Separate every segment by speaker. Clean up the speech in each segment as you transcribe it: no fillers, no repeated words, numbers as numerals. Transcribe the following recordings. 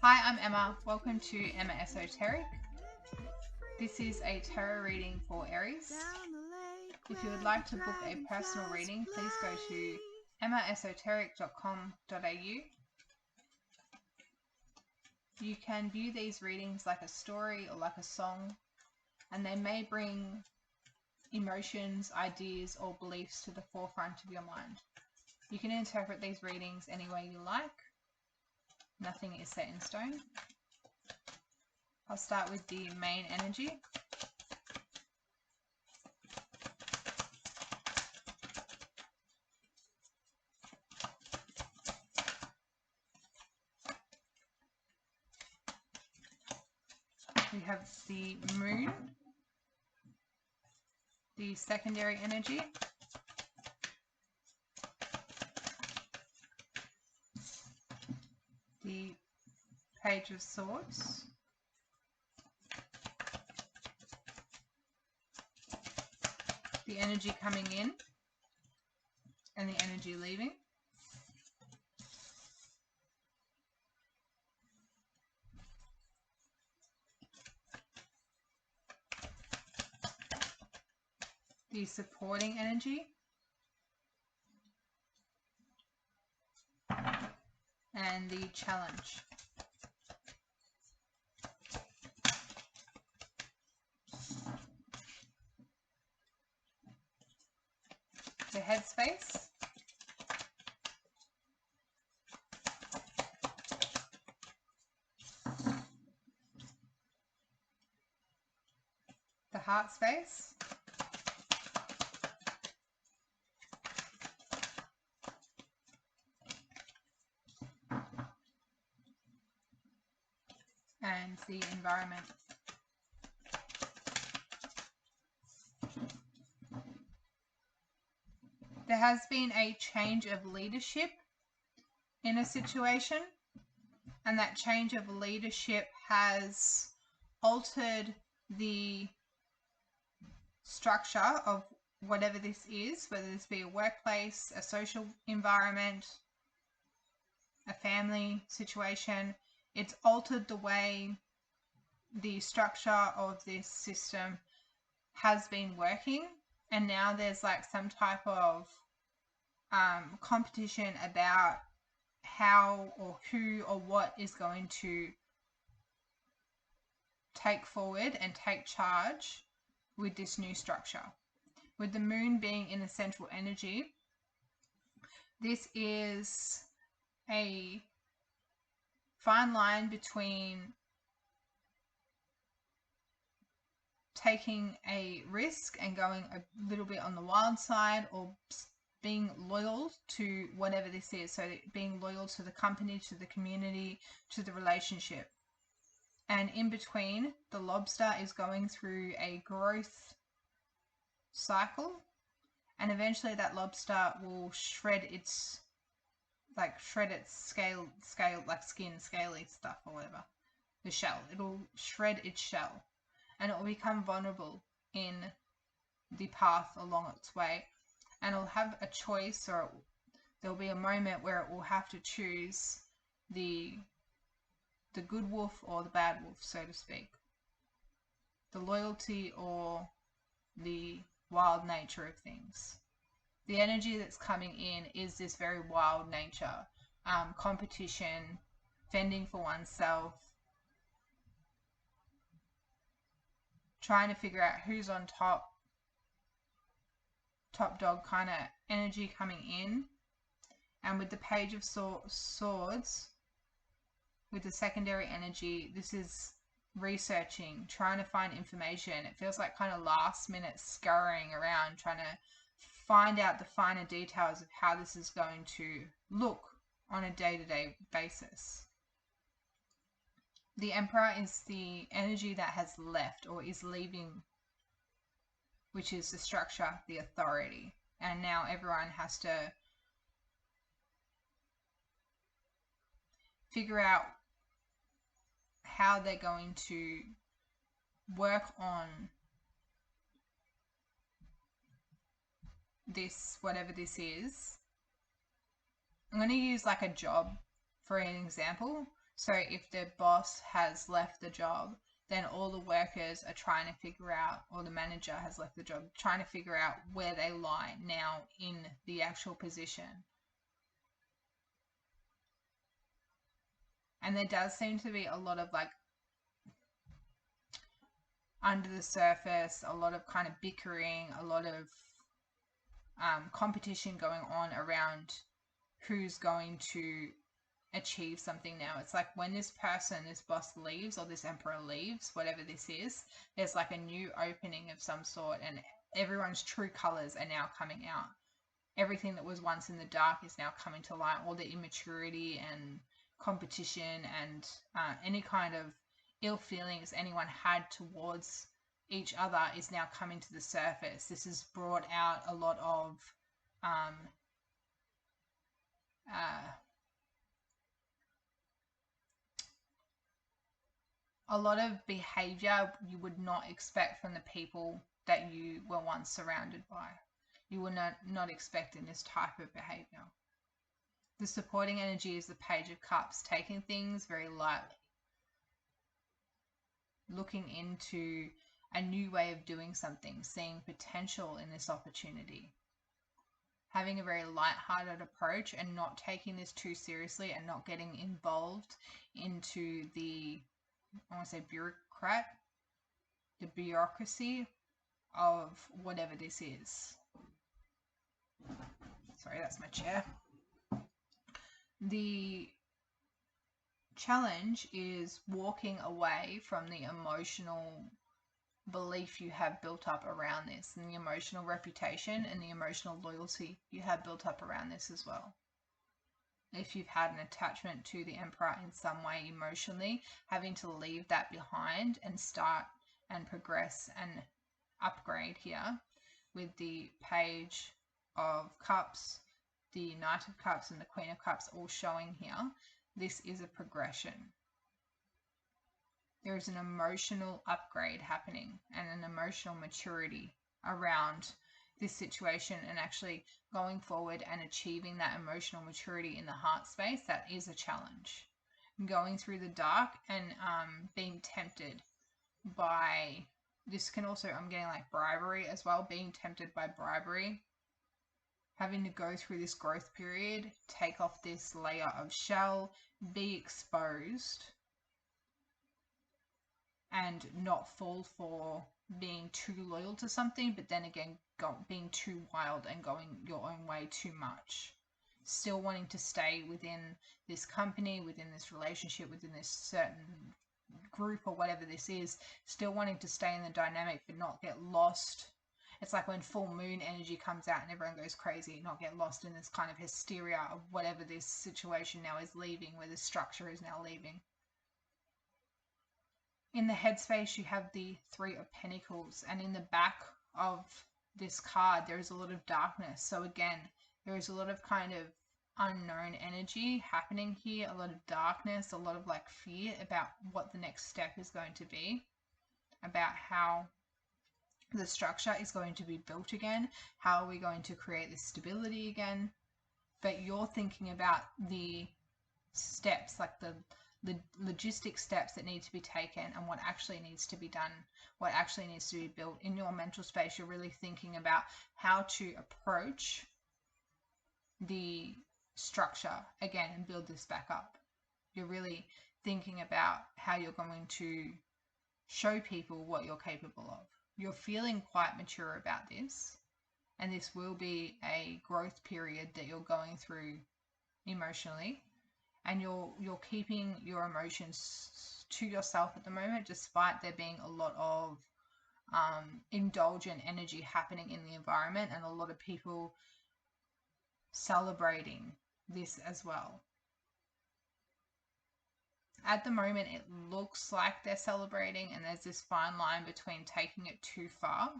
Speaker 1: Hi, I'm Emma. Welcome to Emma Esoteric. This is a tarot reading for Aries. If you would like to book a personal reading, please go to emmaesoteric.com.au. You can view these readings like a story or like a song, and they may bring emotions, ideas, or beliefs to the forefront of your mind. You can interpret these readings any way you like. Nothing is set in stone. I'll start with the main energy. We have the moon, the secondary energy, the Page of Swords, the energy coming in and the energy leaving, the supporting energy, and the challenge. The headspace, the heart space, and the environment. There has been a change of leadership in a situation, and that change of leadership has altered the structure of whatever this is, whether this be a workplace, a social environment, a family situation. It's altered the way the structure of this system has been working, and now there's like some type of competition about how or who or what is going to take forward and take charge with this new structure. With the moon being in the central energy, this is a fine line between taking a risk and going a little bit on the wild side, or being loyal to whatever this is. So being loyal to the company, to the community, to the relationship. And in between, the lobster is going through a growth cycle, and eventually that lobster will shred its scale like skin, scaly stuff or whatever, the shell. It'll shred its shell, and it will become vulnerable in the path along its way, and it'll have a choice, or there'll be a moment where it will have to choose the good wolf or the bad wolf, so to speak, the loyalty or the wild nature of things. The energy that's coming in is this very wild nature, competition, fending for oneself, trying to figure out who's on top dog kind of energy coming in. And with the Page of Swords, with the secondary energy, this is researching, trying to find information. It feels like kind of last minute scurrying around, trying to find out the finer details of how this is going to look on a day-to-day basis. The Emperor is the energy that has left or is leaving, which is the structure, the authority. And now everyone has to figure out how they're going to work on this, whatever this is. I'm going to use like a job for an example. So if the boss has left the job, then all the workers are trying to figure out, or the manager has left the job, trying to figure out where they lie now in the actual position. And there does seem to be a lot of like under the surface, a lot of kind of bickering, a lot of competition going on around who's going to achieve something now. It's like when this person, this boss leaves, or this emperor leaves, whatever this is, there's like a new opening of some sort, and everyone's true colors are now coming out. Everything that was once in the dark is now coming to light. All the immaturity and competition and any kind of ill feelings anyone had towards each other is now coming to the surface. This has brought out a lot of behavior you would not expect from the people that you were once surrounded by. You were not expecting this type of behavior. The supporting energy is the Page of Cups, taking things very lightly, looking into a new way of doing something, seeing potential in this opportunity, having a very light-hearted approach and not taking this too seriously and not getting involved into the, I want to say the bureaucracy of whatever this is. Sorry, that's my chair. The challenge is walking away from the emotional belief you have built up around this, and the emotional reputation and the emotional loyalty you have built up around this as well. If you've had an attachment to the Emperor in some way emotionally, having to leave that behind and start and progress and upgrade here with the Page of Cups, the Knight of Cups and the Queen of Cups all showing here. This is a progression. There is an emotional upgrade happening and an emotional maturity around this situation, and actually going forward and achieving that emotional maturity in the heart space. That is a challenge. Going through the dark and being tempted by, this can also, I'm getting like bribery as well, being tempted by bribery, having to go through this growth period, take off this layer of shell, be exposed, and not fall for being too loyal to something, but then again being too wild and going your own way too much. Still wanting to stay within this company, within this relationship, within this certain group or whatever this is, still wanting to stay in the dynamic but not get lost. It's like when full moon energy comes out and everyone goes crazy, not get lost in this kind of hysteria of whatever this situation now is leaving, where the structure is now leaving. In the headspace, you have the Three of Pentacles, and in the back of this card, there is a lot of darkness. So again, there is a lot of kind of unknown energy happening here, a lot of darkness, a lot of like fear about what the next step is going to be, about how the structure is going to be built again, how are we going to create this stability again. But you're thinking about the steps, like the logistic steps that need to be taken and what actually needs to be done, what actually needs to be built in your mental space. You're really thinking about how to approach the structure again and build this back up. You're really thinking about how you're going to show people what you're capable of. You're feeling quite mature about this, and this will be a growth period that you're going through emotionally. And you're keeping your emotions to yourself at the moment, despite there being a lot of indulgent energy happening in the environment and a lot of people celebrating this as well. At the moment, it looks like they're celebrating, and there's this fine line between taking it too far.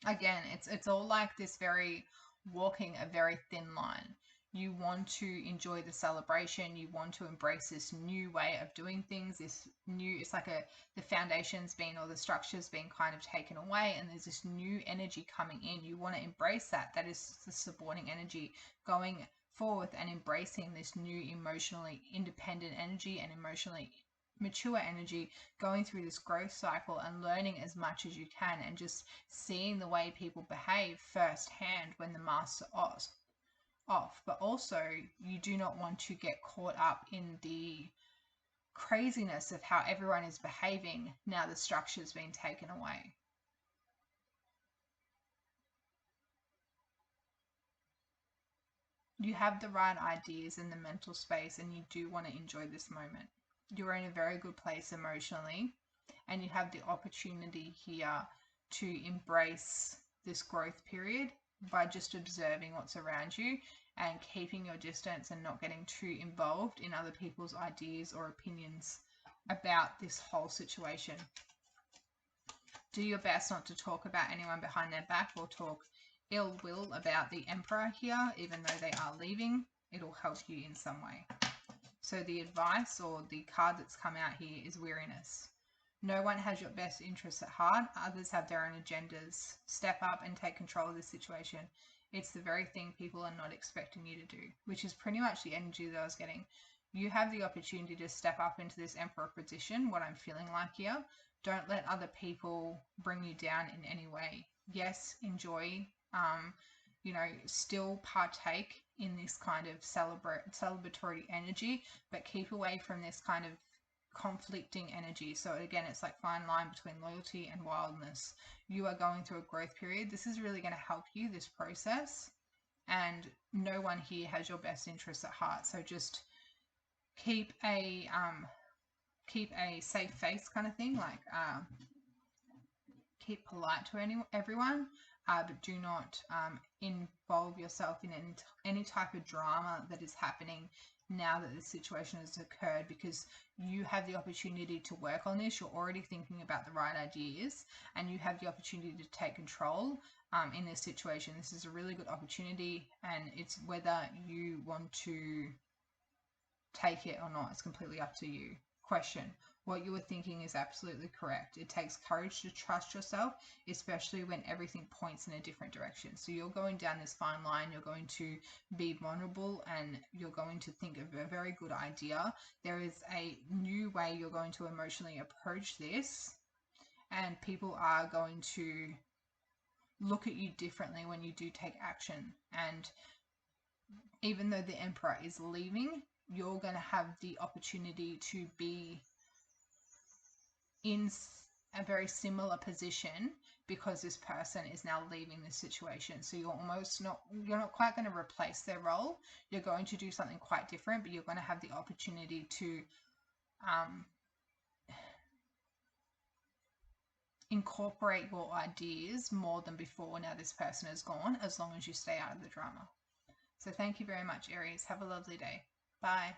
Speaker 1: Again, it's all like this very walking a very thin line. You want to enjoy the celebration, you want to embrace this new way of doing things, this new, it's like the foundation's been, or the structure's been kind of taken away, and there's this new energy coming in. You want to embrace that. That is the supporting energy, going forth and embracing this new emotionally independent energy and emotionally mature energy, going through this growth cycle and learning as much as you can, and just seeing the way people behave firsthand when the masks are off. But also, you do not want to get caught up in the craziness of how everyone is behaving now the structure's been taken away. You have the right ideas in the mental space, and you do want to enjoy this moment. You're in a very good place emotionally, and you have the opportunity here to embrace this growth period by just observing what's around you and keeping your distance and not getting too involved in other people's ideas or opinions about this whole situation. Do your best not to talk about anyone behind their back or talk ill will about the Emperor here, even though they are leaving. It'll help you in some way. So the advice, or the card that's come out here, is weariness. No one has your best interests at heart. Others have their own agendas. Step up and take control of this situation. It's the very thing people are not expecting you to do, which is pretty much the energy that I was getting. You have the opportunity to step up into this Emperor position, what I'm feeling like here. Don't let other people bring you down in any way. Yes, enjoy, still partake in this kind of celebratory energy, but keep away from this kind of conflicting energy. So again, it's like fine line between loyalty and wildness. You are going through a growth period. This is really going to help you, this process, and no one here has your best interests at heart. So just keep a safe face kind of thing, like keep polite to everyone, but do not involve yourself in any type of drama that is happening now that this situation has occurred, because you have the opportunity to work on this. You're already thinking about the right ideas, and you have the opportunity to take control in this situation. This is a really good opportunity, and it's whether you want to take it or not. It's completely up to you. Question: what you were thinking is absolutely correct. It takes courage to trust yourself, especially when everything points in a different direction. So you're going down this fine line. You're going to be vulnerable, and you're going to think of a very good idea. There is a new way you're going to emotionally approach this, and people are going to look at you differently when you do take action. And even though the Emperor is leaving, you're going to have the opportunity to be in a very similar position, because this person is now leaving this situation. So you're not quite going to replace their role. You're going to do something quite different, but you're going to have the opportunity to incorporate your ideas more than before now this person is gone, as long as you stay out of the drama. So thank you very much, Aries. Have a lovely day. Bye.